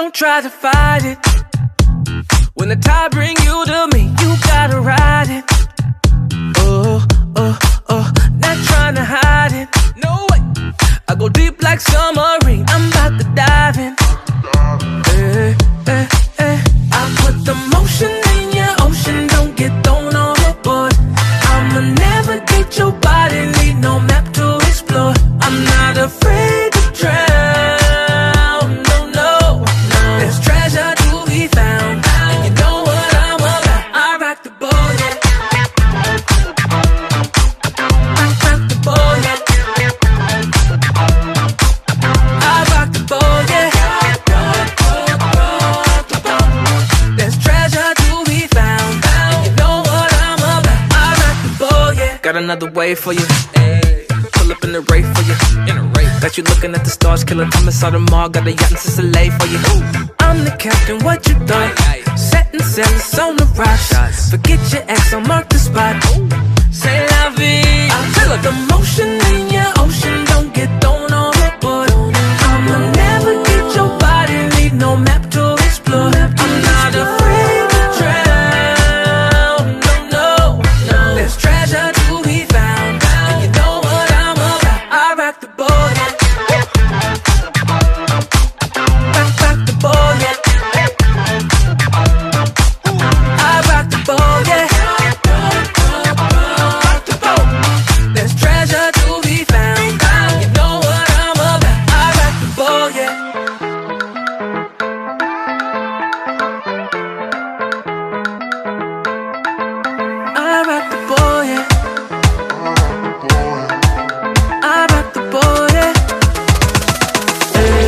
Don't try to fight it. When the tide bring you to me, you gotta ride it. Oh, oh, oh, not trying to hide it. No way. I go deep like submarine. I'm about to dive in. Eh, eh, eh. I put the motion in your ocean. Don't get thrown overboard. I'ma navigate your body. Need no map to explore. I'm not afraid to drown. No, no, no. There's treasure to be found. And you know what I'm about. I rock the boat, yeah. I rock the boat, yeah. I rock the boat, yeah. There's treasure to be found. And you know what I'm about. I rock the boat, yeah. Got another way for you. Pull up in the Wraith for you. Got you looking at the stars, killing time inside the mall. Got a yacht in Sicily for you. I'm the captain, what you thought? Setting sails on the rocks. Forget your ex, I'll mark the spot. Say la vie. I feel the motion in your ocean. Don't get thrown overboard. I'ma navigate your body. Need no map to explore. I'm not afraid to drown. No, no, no. There's treasure to be found. And you know what I'm about. I rock the boat, yeah. Rock the boat, yeah. I rock the boat, yeah. Rock the boat. There's treasure to be found. And you know what I'm about. I rock the boat, yeah. I rock the boat, yeah. I rock the boat, yeah. Hey.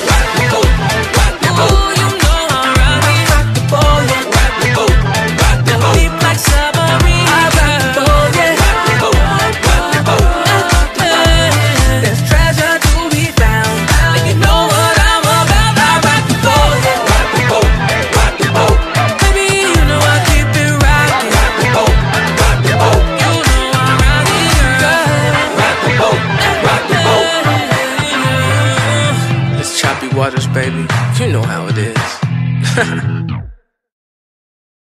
Rock the boat, rock the boat. Ooh, you know I'm rockin'. Rock the boat, yeah. Rock the boat, rock the boat. Deep like submarine. I rock the boat, yeah. Rock the boat, rock the boat. There's treasure to be found. And you know what I'm about. I rock the boat, yeah. Rock the boat, rock the boat. Baby, you know I keep it rockin'. Rock the boat, rock the boat. You know I'm rockin', girl. Rock the boat, rock the boat. It's choppy waters, baby. You know how it is.